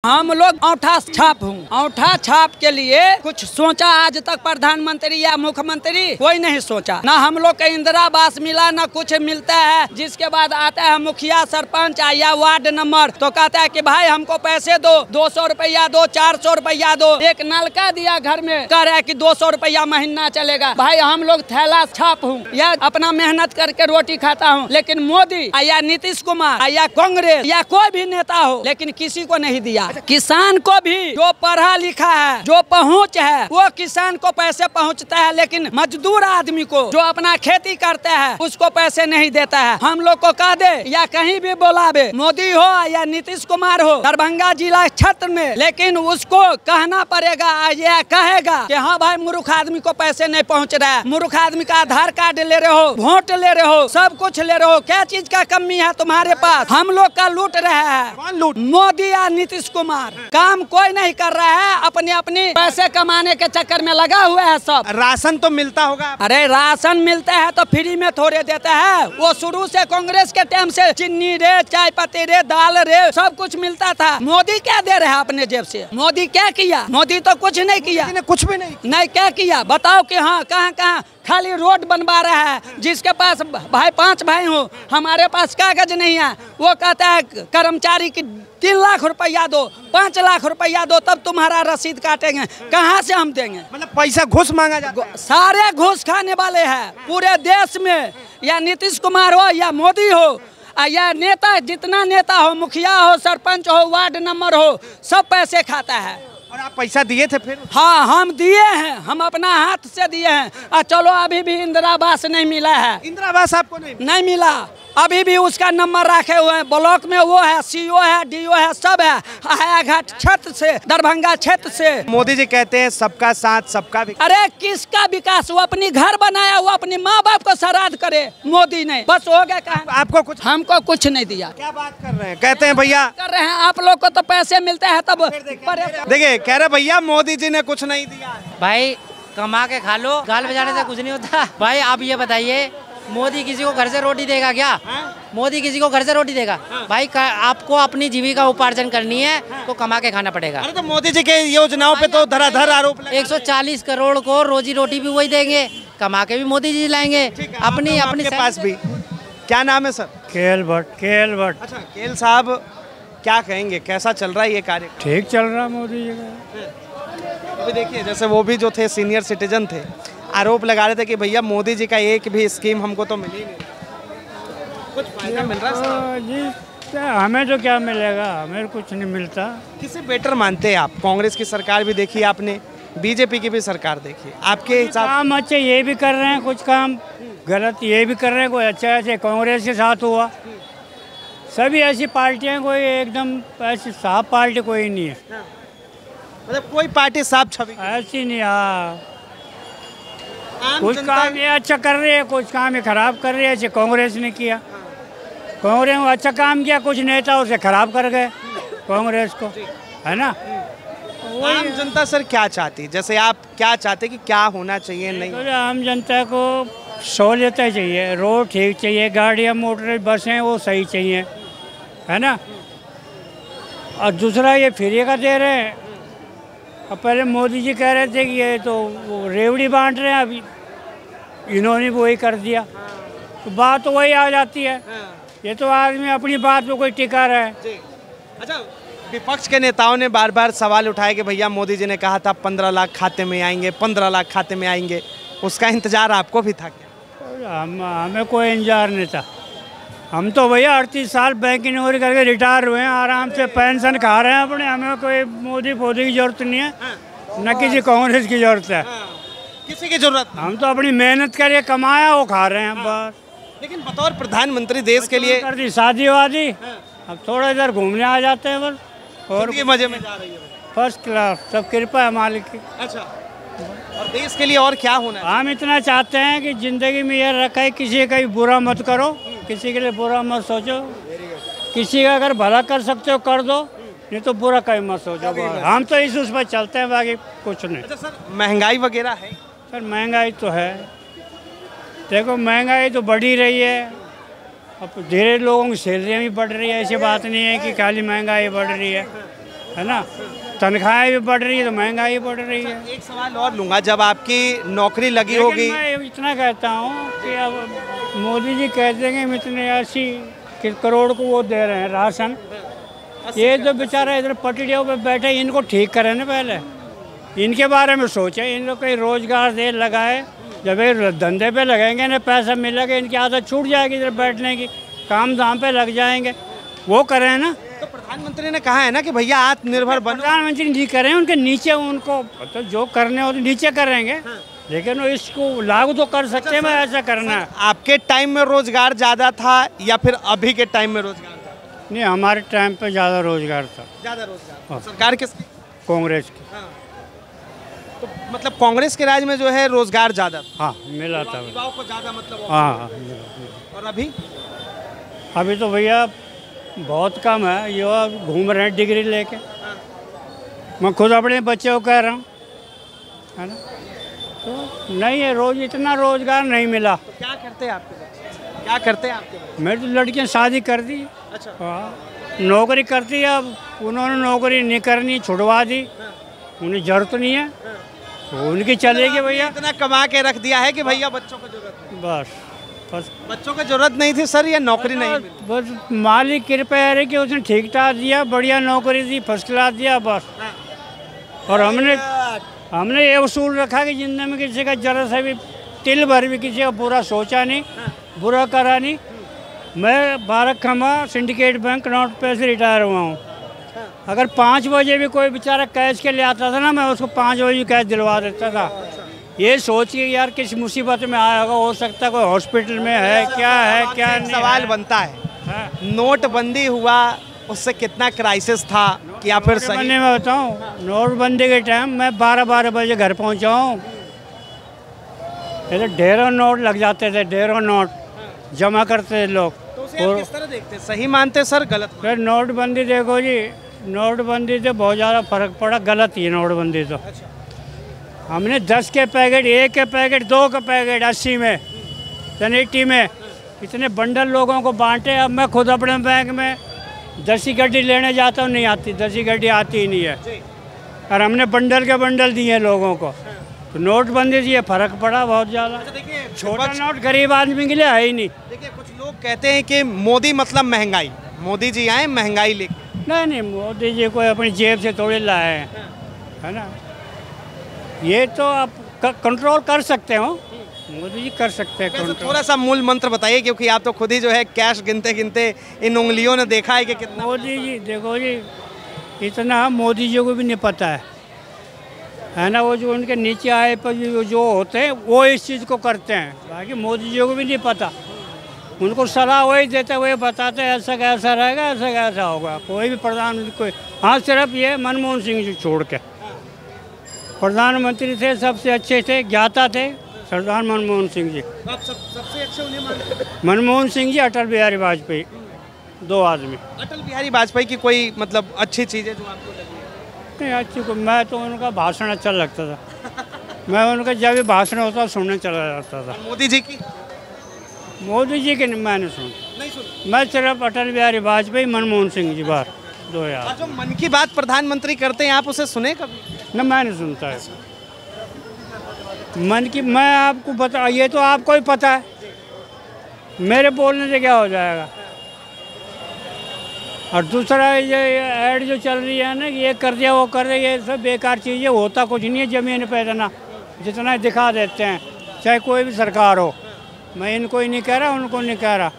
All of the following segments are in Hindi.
हम लोग औंठा छाप हूँ। औंठा छाप के लिए कुछ सोचा आज तक प्रधानमंत्री या मुख्यमंत्री कोई नहीं सोचा। ना हम लोग को इंदिरा आवास मिला, ना कुछ मिलता है। जिसके बाद आता है मुखिया सरपंच या वार्ड नंबर तो कहता है कि भाई हमको पैसे दो, 200 रुपया दो, 400 रुपया दो। एक नलका दिया घर में, कह रहा है कि 200 रुपया महीना चलेगा। भाई हम लोग थैला छाप हूँ या अपना मेहनत करके रोटी खाता हूँ, लेकिन मोदी या नीतीश कुमार या कांग्रेस या कोई भी नेता हो, लेकिन किसी को नहीं दिया। किसान को भी जो पढ़ा लिखा है, जो पहुंच है, वो किसान को पैसे पहुंचता है, लेकिन मजदूर आदमी को जो अपना खेती करता है उसको पैसे नहीं देता है। हम लोग को कह दे या कहीं भी बुलावे, मोदी हो या नीतीश कुमार हो, दरभंगा जिला क्षेत्र में, लेकिन उसको कहना पड़ेगा या कहेगा कि हाँ भाई मूर्ख आदमी को पैसे नहीं पहुँच रहा है। मूर्ख आदमी का आधार कार्ड ले रहे हो, वोट ले रहे हो, सब कुछ ले रहे हो, क्या चीज का कमी है तुम्हारे पास? हम लोग का लूट रहा है मोदी या नीतीश कुमार। काम कोई नहीं कर रहा है, अपने अपनी पैसे कमाने के चक्कर में लगा हुआ है सब। राशन तो मिलता होगा? अरे राशन मिलता है तो फ्री में थोड़े देता है। वो शुरू से कांग्रेस के टाइम से चीनी रे, चाय पत्ती रे, दाल रे, सब कुछ मिलता था। मोदी क्या दे रहा है अपने जेब से? मोदी क्या किया? मोदी तो कुछ नहीं किया। कुछ भी नहीं क्या किया बताओ कि हाँ कहाँ कहाँ खाली रोड बनवा रहा है। जिसके पास भाई 5 भाई हो, हमारे पास कागज नहीं है, वो कहता है कर्मचारी की 3 लाख रुपया दो, 5 लाख रुपया दो, तब तुम्हारा रसीद काटेंगे। कहाँ से हम देंगे? मतलब पैसा घूस मांगा जाता है। सारे घूस खाने वाले हैं पूरे देश में, या नीतीश कुमार हो या मोदी हो या नेता, जितना नेता हो, मुखिया हो, सरपंच हो, वार्ड नंबर हो, सब पैसे खाता है। और आप पैसा दिए थे फिर? हाँ हम दिए हैं, हम अपना हाथ से दिए हैं। चलो अभी भी इंदिरा आवास नहीं मिला है। इंदिरा आवास आपको नहीं मिला, अभी भी उसका नंबर रखे हुए हैं। ब्लॉक में वो है, सीओ है, डीओ है, सब है। हायाघाट क्षेत्र से, दरभंगा क्षेत्र से। मोदी जी कहते हैं सबका साथ सबका विकास। अरे किसका विकास? वो अपनी घर बनाया, वो अपनी माँ बाप को श्राद्ध करे। मोदी ने बस हो गया। कहा आपको कुछ? हमको कुछ नहीं दिया। क्या बात कर रहे हैं? कहते हैं भैया कर रहे हैं, आप लोग को तो पैसे मिलते हैं तब। देखिए कह रहे भैया मोदी जी ने कुछ नहीं दिया। भाई कमा के खा लो, गाल बजाने से कुछ नहीं होता। भाई आप ये बताइए, मोदी किसी को घर से रोटी देगा क्या? मोदी किसी को घर से रोटी देगा? भाई आपको अपनी जीविका उपार्जन करनी है तो कमा के खाना पड़ेगा। अरे तो मोदी जी के योजनाओं पे तो धराधर आरोप 140 करोड़ को रोजी रोटी भी वही देंगे, कमा के भी मोदी जी लाएंगे। अपनी के पास भी। क्या नाम है सर? केएल भट्ट। अच्छा केएल साहब, क्या कहेंगे, कैसा चल रहा है ये कार्य? ठीक चल रहा है मोदी जी का। अभी देखिए जैसे वो भी जो थे सीनियर सिटीजन थे, आरोप लगा रहे थे कि भैया मोदी जी का एक भी स्कीम हमको तो मिली नहीं। कुछ फायदा मिल रहा है जी? हमें तो क्या मिलेगा, हमें कुछ नहीं मिलता। किसे बेटर मानते हैं आप? कांग्रेस की सरकार भी देखी आपने, बीजेपी की भी सरकार देखी, आपके हिसाब? काम अच्छे ये भी कर रहे हैं, कुछ काम गलत ये भी कर रहे हैं। कोई अच्छा ऐसे कांग्रेस के साथ हुआ, सभी ऐसी पार्टियां, कोई एकदम ऐसी साफ पार्टी कोई नहीं है। मतलब कोई पार्टी साफ छवि ऐसी नहीं। हाँ कुछ काम ये अच्छा कर रही है, कुछ काम ये खराब कर रही है। ऐसे कांग्रेस ने किया, कांग्रेस ने अच्छा काम किया, कुछ नेता उसे खराब कर गए कांग्रेस को, है ना? आम जनता सर क्या चाहती, जैसे आप क्या चाहते कि क्या होना चाहिए? नहीं तो आम जनता को सहूलियतें चाहिए, रोड ठीक चाहिए, गाड़ियाँ मोटर बसें वो सही चाहिए, है ना? और दूसरा ये फ्री का दे रहे हैं। और पहले मोदी जी कह रहे थे कि ये तो वो रेवड़ी बांट रहे हैं, अभी इन्होंने वही कर दिया, तो बात तो वही आ जाती है। ये तो आदमी अपनी बात पे कोई टिका रहा है। अच्छा विपक्ष के नेताओं ने बार बार सवाल उठाए कि भैया मोदी जी ने कहा था 15 लाख खाते में आएंगे, 15 लाख खाते में आएंगे, उसका इंतजार आपको भी था क्या? हमें कोई इंतजार नहीं था। हम तो भैया 38 साल बैंक की नौकरी करके रिटायर हुए हैं, आराम से पेंशन खा रहे हैं अपने। हमें कोई मोदी की जरूरत नहीं है, न किसी कांग्रेस की जरूरत है। किसी की जरूरत? हम तो अपनी मेहनत करके कमाया वो खा रहे हैं बस। लेकिन बतौर प्रधानमंत्री देश के लिए कर दी शादी वादी, अब थोड़ा इधर घूमने आ जाते हैं बस। और मजे में जा रही है? फर्स्ट क्लास, सब कृपा है मालिक की। अच्छा, और देश के लिए और क्या होना है? हम इतना चाहते हैं कि जिंदगी में ये रखा है, किसी का बुरा मत करो, किसी के लिए बुरा मत सोचो, किसी का अगर भला कर सकते हो कर दो, नहीं तो बुरा कहीं मत सोचो। हम तो इस उस पर चलते हैं, बाकी कुछ नहीं। अच्छा सर महंगाई वगैरह है? सर महंगाई तो है, देखो महंगाई तो बढ़ ही रही है। अब धीरे लोगों की सैलरियाँ भी बढ़ रही है, ऐसी बात नहीं है कि खाली महंगाई बढ़ रही है। है ना। तनख्वाहें भी बढ़ रही है तो महंगाई बढ़ रही है। एक सवाल और लूँगा, जब आपकी नौकरी लगी होगी, मैं इतना कहता हूँ कि अब मोदी जी कह देंगे हम इतने 80 करोड़ को वो दे रहे हैं राशन, ये जो बेचारा इधर पटड़ियों पे बैठे इनको ठीक करें ना, पहले इनके बारे में सोचें। इन लोग कोई रोजगार दे लगाए, जब ये धंधे पे लगेंगे ना पैसा मिलेगा, इनकी आदत छूट जाएगी इधर बैठने की, काम धाम पे लग जाएंगे, वो करें ना। तो प्रधानमंत्री ने कहा है ना कि भैया आत्मनिर्भर बनो। प्रधानमंत्री नहीं करें, उनके नीचे उनको तो जो करने हो तो नीचे करेंगे, लेकिन वो इसको लागू तो कर सकते हैं। मैं ऐसा करना है। आपके टाइम में रोजगार ज़्यादा था या फिर अभी के टाइम में रोजगार था? नहीं, हमारे टाइम पे ज़्यादा रोजगार था। ज़्यादा रोजगार सरकार किसकी? कांग्रेस की। तो मतलब कांग्रेस के राज में जो है रोजगार ज़्यादा था। हाँ, मिला था। युवाओं को ज़्यादा मतलब। हाँ, और अभी तो भैया बहुत कम है, युवा घूम रहे हैं डिग्री लेके। मैं खुद अपने बच्चे को कह रहा हूँ, है ना। तो नहीं है, रोज इतना रोजगार नहीं मिला। तो क्या करते हैं आपके बच्चे? क्या करते हैं आपके बच्चे? मेरी तो लड़कियाँ शादी कर दी। अच्छा। हाँ, नौकरी करती है, अब उन्होंने नौकरी नहीं करनी, छुड़वा दी, उन्हें जरूरत नहीं है तो उनकी चलेगी भैया। इतना कमा के रख दिया है कि भैया बच्चों को जरूरत नहीं। बस बच्चों को जरूरत नहीं थी सर, या नौकरी नहीं मिली? बस मालिक कृपया है कि उसने ठीक ठाक दिया, बढ़िया नौकरी दी, फर्स्ट क्लास दिया बस। और हमने ये उसूल रखा कि जिंदगी में किसी का जरा सा भी तिल भर भी किसी का बुरा सोचा नहीं, बुरा करा नहीं। मैं भारत खमा सिंडिकेट बैंक नॉट पे से रिटायर हुआ हूँ। अगर 5 बजे भी कोई बेचारा कैश के लिए आता था ना, मैं उसको 5 बजे कैश दिलवा देता था। ये सोचिए यार, किस मुसीबत में आया होगा, हो सकता है कोई हॉस्पिटल में है, क्या है क्या नहीं। सवाल बनता है, नोटबंदी हुआ उससे कितना क्राइसिस था कि या फिर सही? मैं बताऊँ, नोटबंदी के टाइम मैं 12 बजे घर पहुँचा हूँ। ढेरों नोट लग जाते थे, ढेरों नोट जमा करते थे लोग। तो उसे आप किस तरह देखते? सही मानते सर, गलत? फिर नोटबंदी देखो जी, नोटबंदी से बहुत ज़्यादा फर्क पड़ा, गलत ही है नोटबंदी तो। हमने 10 के पैकेट, 1 के पैकेट, 2 के पैकेट 80 में, 80 में इतने बंडल लोगों को बांटे। अब मैं खुद अपने बैंक में 10 की गड्डी लेने जाता हूँ, नहीं आती, 10 की गड्डी आती ही नहीं है। और हमने बंडल के बंडल दिए लोगों को। तो नोटबंदी से ये फर्क पड़ा बहुत ज़्यादा। छोटा नोट गरीब आदमी के लिए है ही नहीं। देखिए, कुछ लोग कहते हैं कि मोदी मतलब महंगाई, मोदी जी आए महंगाई लेके। नहीं, मोदी जी कोई अपनी जेब से थोड़ी लाए हैं, है ना। ये तो आप कंट्रोल कर सकते हो, मोदी जी कर सकते हैं कंट्रोल। थोड़ा सा मूल मंत्र बताइए, क्योंकि आप तो खुद ही जो है कैश गिनते गिनते इन उंगलियों ने देखा है कि कितना। मोदी जी देखो जी, इतना मोदी जी को भी नहीं पता है ना। वो जो उनके नीचे आए पर जो होते हैं वो इस चीज़ को करते हैं, बाकी मोदी जी को भी नहीं पता। उनको सलाह वही देते, वही बताते ऐसा कैसा रहेगा, ऐसा कैसा होगा। कोई भी प्रधानमंत्री कोई, हाँ सिर्फ ये मनमोहन सिंह जी छोड़ के प्रधानमंत्री थे, सबसे अच्छे थे, ज्ञाता थे सरदार मनमोहन सिंह जी। आप सबसे अच्छे उन्हें मानते हैं? मनमोहन सिंह जी, अटल बिहारी वाजपेयी, 2 आदमी। अटल बिहारी वाजपेयी की कोई मतलब अच्छी चीज़ है जो आपको लगी? नहीं अच्छी को, मैं तो उनका भाषण अच्छा लगता था। मैं उनका जब भी भाषण होता सुनने चला जाता था। मोदी जी की? मोदी जी के मैंने नहीं सुनी। मैं सिर्फ अटल बिहारी वाजपेयी, मनमोहन सिंह जी बार 2 यार। जो मन की बात प्रधानमंत्री करते हैं, आप उसे सुने कभी? न, मैं नहीं सुनता है मन की। मैं आपको बता, ये तो आपको ही पता है, मेरे बोलने से क्या हो जाएगा। और दूसरा ये ऐड जो चल रही है ना कि ये कर दिया वो कर दिया, ये सब बेकार चीज़ें, होता कुछ नहीं है ज़मीन पे इतना जितना दिखा देते हैं, चाहे कोई भी सरकार हो। मैं इनको ही नहीं कह रहा, उनको नहीं कह रहा।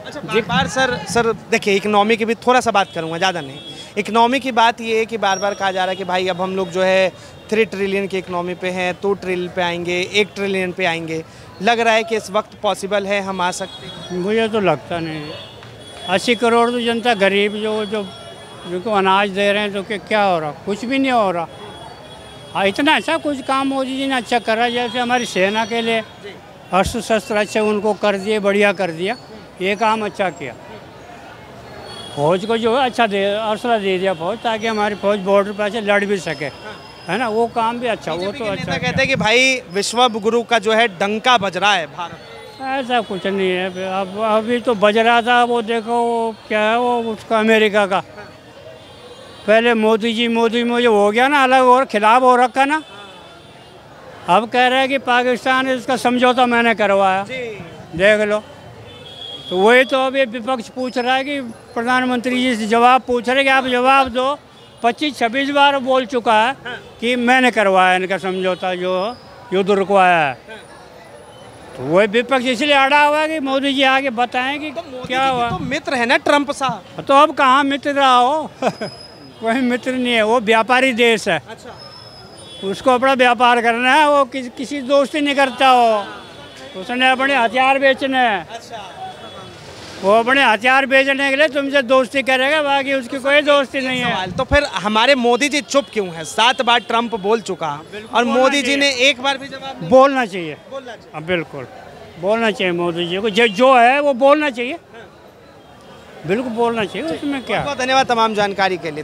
अच्छा, बार सर देखिए, इकनॉमी की भी थोड़ा सा बात करूँगा, ज़्यादा नहीं। इकनॉमी की बात ये है कि बार बार कहा जा रहा है कि भाई अब हम लोग जो है 3 ट्रिलियन की इकनॉमी पे हैं, 2 ट्रिलियन पे आएंगे, 1 ट्रिलियन पे आएंगे। लग रहा है कि इस वक्त पॉसिबल है, हम आ सकते हैं? मुझे तो लगता नहीं। 80 करोड़ तो जनता गरीब जो अनाज दे रहे हैं, तो क्या हो रहा? कुछ भी नहीं हो रहा। हाँ, इतना अच्छा कुछ काम मोदी जी ने अच्छा करा, जैसे हमारी सेना के लिए अस्त्र शस्त्र अच्छे उनको कर दिए, बढ़िया कर दिया, ये काम अच्छा किया। फौज को जो है अच्छा असला दे दिया फौज, ताकि हमारी फौज बॉर्डर पर से लड़ भी सके, है ना। वो काम भी अच्छा, वो तो अच्छा। कहते हैं कि भाई विश्व गुरु का जो है डंका बज रहा है भारत। ऐसा कुछ नहीं है। अब अभी तो बज रहा था, वो देखो वो क्या है, वो उसका अमेरिका का पहले मोदी जी हो गया ना, अलग और खिलाफ हो रखा ना। अब कह रहे हैं कि पाकिस्तान इसका समझौता मैंने करवाया, देख लो। तो वही तो अभी विपक्ष पूछ रहा है कि प्रधानमंत्री जी से जवाब पूछ रहे कि आप जवाब दो। 25-26 बार बोल चुका है कि मैंने करवाया इनका समझौता जो युद्ध रुकवाया है। तो वही विपक्ष इसलिए अड़ा हुआ है कि मोदी जी आगे बताएं कि क्या हुआ। तो मित्र है ना ट्रंप साहब। तो अब कहाँ मित्र रहा हो कोई मित्र नहीं है, वो व्यापारी देश है। अच्छा, उसको अपना व्यापार करना है, वो किसी दोस्ती नहीं करता हो। उसने अपने हथियार बेचने हैं। अच्छा, वो अपने हथियार बेचने के लिए तुमसे दोस्ती करेगा, बाकी उसकी कोई दोस्ती नहीं है। तो फिर हमारे मोदी जी चुप क्यों हैं? 7 बार ट्रंप बोल चुका और मोदी जी ने एक बार भी जवाब नहीं। बोलना चाहिए, बोलना चाहिए। हाँ बिल्कुल बोलना चाहिए मोदी जी को, जो है वो बोलना चाहिए, बिल्कुल बोलना चाहिए, उसमें क्या। बहुत धन्यवाद तमाम जानकारी के लिए।